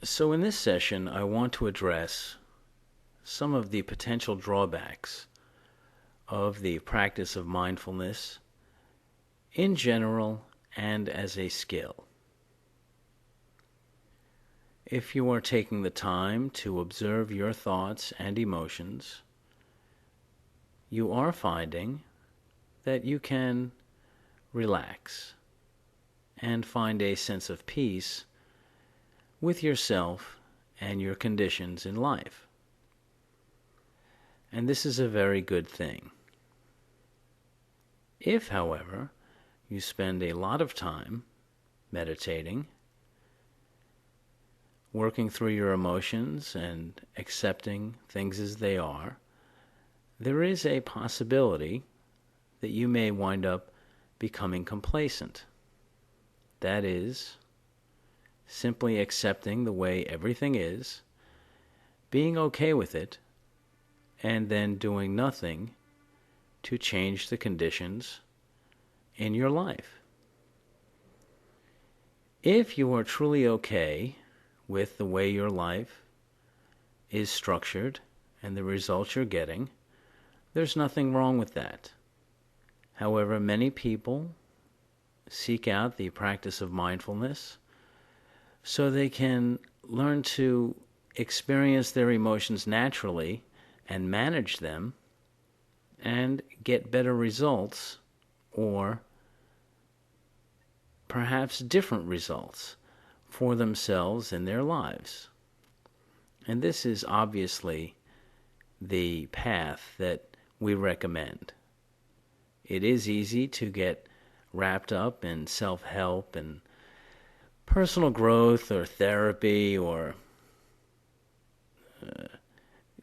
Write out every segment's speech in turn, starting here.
So in this session, I want to address some of the potential drawbacks of the practice of mindfulness in general and as a skill. If you are taking the time to observe your thoughts and emotions, you are finding that you can relax and find a sense of peace with yourself and your conditions in life. And this is a very good thing. If, however, you spend a lot of time meditating, working through your emotions and accepting things as they are, there is a possibility that you may wind up becoming complacent. That is, simply accepting the way everything is, being okay with it, and then doing nothing to change the conditions in your life. If you are truly okay with the way your life is structured and the results you're getting, there's nothing wrong with that. However, many people seek out the practice of mindfulness so they can learn to experience their emotions naturally and manage them and get better results, or perhaps different results for themselves in their lives. And this is obviously the path that we recommend. It is easy to get wrapped up in self-help and personal growth or therapy or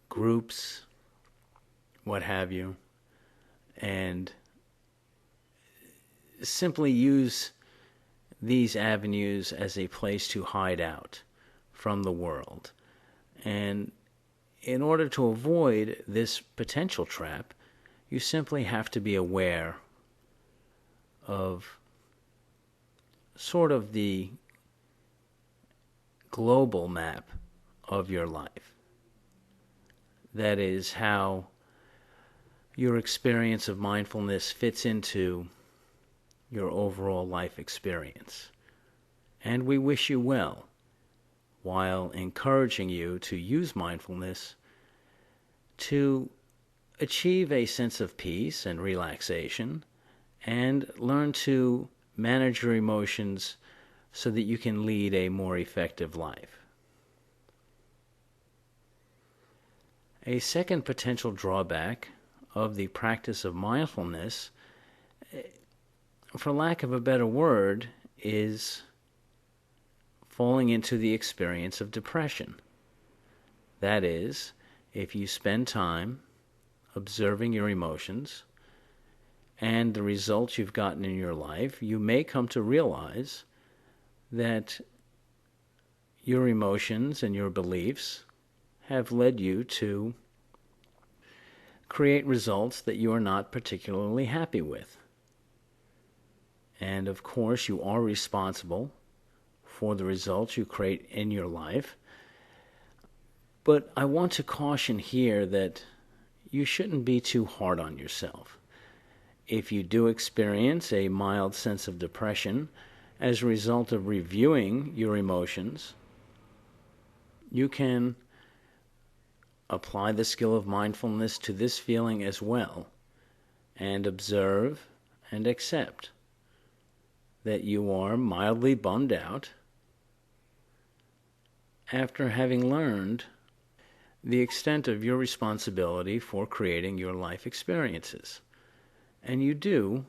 groups, what have you, and simply use these avenues as a place to hide out from the world. And in order to avoid this potential trap, you simply have to be aware of sort of the global map of your life. That is how your experience of mindfulness fits into your overall life experience. And we wish you well, while encouraging you to use mindfulness to achieve a sense of peace and relaxation and learn to manage your emotions so that you can lead a more effective life. A second potential drawback of the practice of mindfulness, for lack of a better word, is falling into the experience of depression. That is, if you spend time observing your emotions and the results you've gotten in your life, you may come to realize that your emotions and your beliefs have led you to create results that you are not particularly happy with. And of course, you are responsible for the results you create in your life. But I want to caution here that you shouldn't be too hard on yourself. If you do experience a mild sense of depression as a result of reviewing your emotions, you can apply the skill of mindfulness to this feeling as well, and observe and accept that you are mildly bummed out after having learned the extent of your responsibility for creating your life experiences. And you do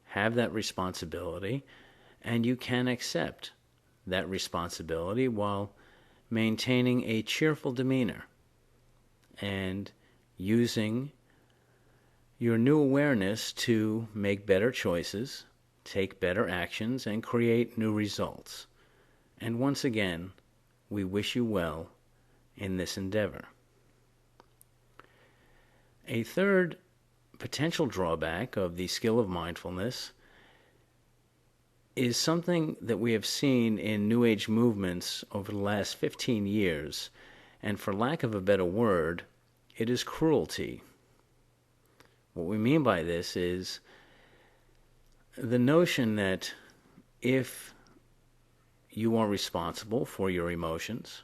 have that responsibility, and you can accept that responsibility while maintaining a cheerful demeanor and using your new awareness to make better choices, take better actions, and create new results. And once again, we wish you well in this endeavor. A third potential drawback of the skill of mindfulness is something that we have seen in New Age movements over the last 15 years, and for lack of a better word, it is cruelty. What we mean by this is the notion that if you are responsible for your emotions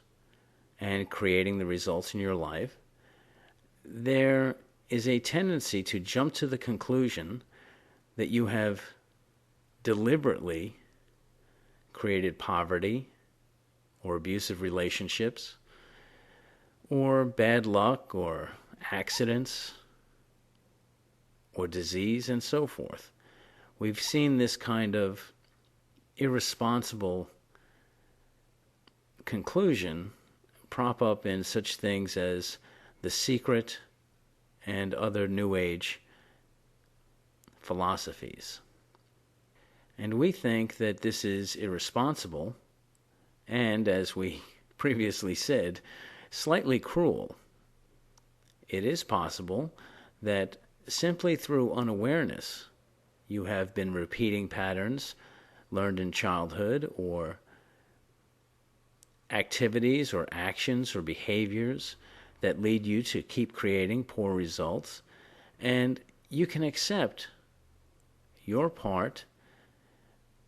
and creating the results in your life, there is a tendency to jump to the conclusion that you have deliberately created poverty or abusive relationships or bad luck or accidents or disease and so forth. We've seen this kind of irresponsible conclusion prop up in such things as The Secret and other New Age philosophies. And we think that this is irresponsible and, as we previously said, slightly cruel. It is possible that simply through unawareness you have been repeating patterns learned in childhood or activities or actions or behaviors that lead you to keep creating poor results, and you can accept your part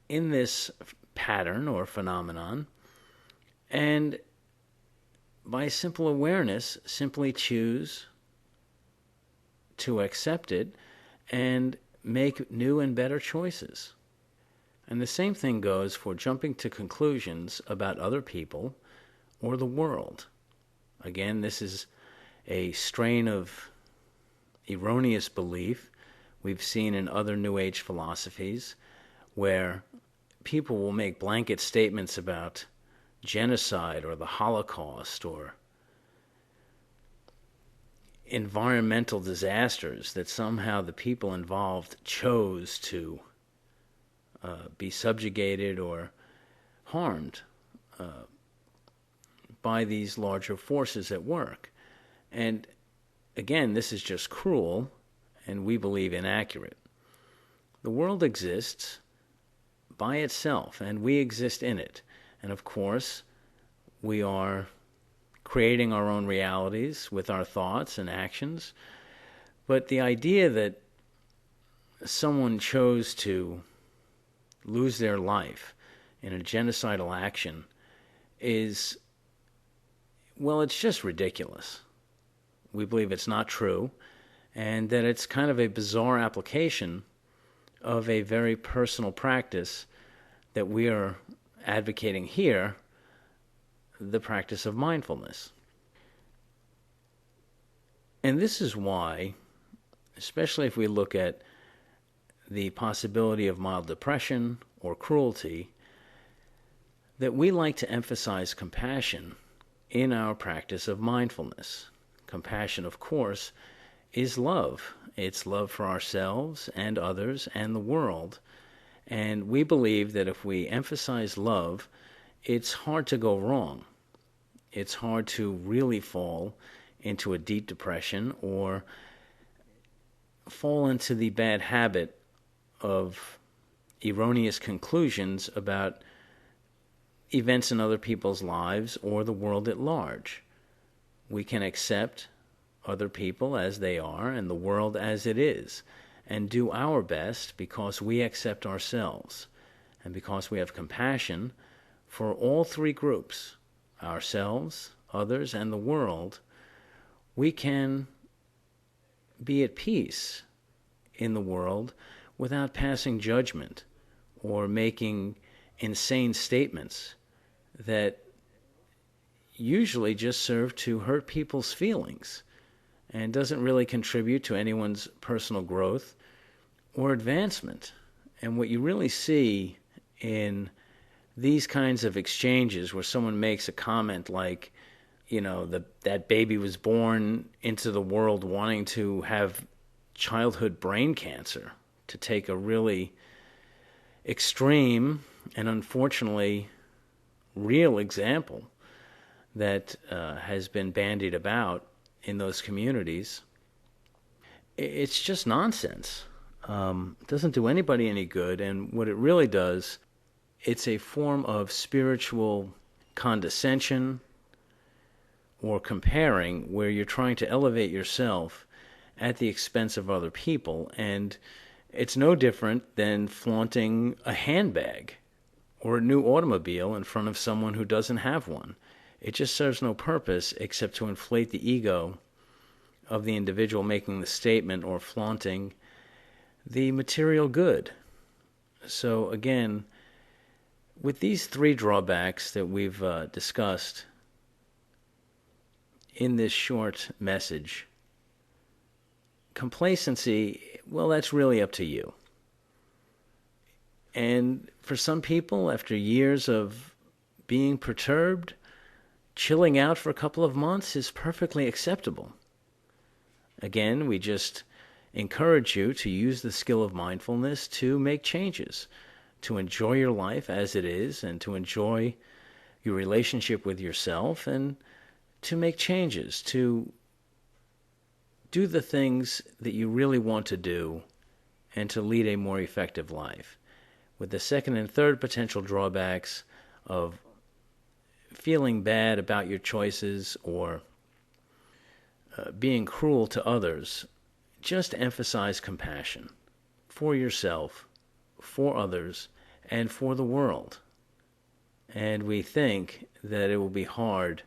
in this pattern or phenomenon, and by simple awareness, simply choose to accept it and make new and better choices. And the same thing goes for jumping to conclusions about other people or the world. Again, this is a strain of erroneous belief we've seen in other New Age philosophies, where people will make blanket statements about genocide or the Holocaust or environmental disasters that somehow the people involved chose to be subjugated or harmed by these larger forces at work. And again, this is just cruel and we believe inaccurate. The world exists by itself and we exist in it. And of course, we are creating our own realities with our thoughts and actions. But the idea that someone chose to lose their life in a genocidal action is, well, it's just ridiculous. We believe it's not true, and that it's kind of a bizarre application of a very personal practice that we are advocating here, the practice of mindfulness. And this is why, especially if we look at the possibility of mild depression or cruelty, that we like to emphasize compassion in our practice of mindfulness. Compassion, of course, is love. It's love for ourselves and others and the world. And we believe that if we emphasize love, it's hard to go wrong. It's hard to really fall into a deep depression or fall into the bad habit of erroneous conclusions about events in other people's lives or the world at large. We can accept other people as they are and the world as it is and do our best because we accept ourselves and because we have compassion for all three groups, ourselves, others, and the world. We can be at peace in the world without passing judgment or making insane statements that usually just serve to hurt people's feelings and doesn't really contribute to anyone's personal growth or advancement. And what you really see in these kinds of exchanges where someone makes a comment like, you know, that baby was born into the world wanting to have childhood brain cancer, to take a really extreme and unfortunately real example that has been bandied about in those communities. It's just nonsense. It doesn't do anybody any good, and what it really does it's a form of spiritual condescension or comparing where you're trying to elevate yourself at the expense of other people. And it's no different than flaunting a handbag or a new automobile in front of someone who doesn't have one. It just serves no purpose except to inflate the ego of the individual making the statement or flaunting the material good. So again, with these three drawbacks that we've discussed in this short message, complacency, well, that's really up to you. And for some people, after years of being perturbed, chilling out for a couple of months is perfectly acceptable. Again, we just encourage you to use the skill of mindfulness to make changes, to enjoy your life as it is, and to enjoy your relationship with yourself, and to make changes, to do the things that you really want to do, and to lead a more effective life. With the second and third potential drawbacks of feeling bad about your choices or being cruel to others, just emphasize compassion for yourself, for others, and for the world. And we think that it will be hard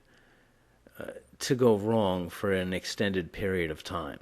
to go wrong for an extended period of time.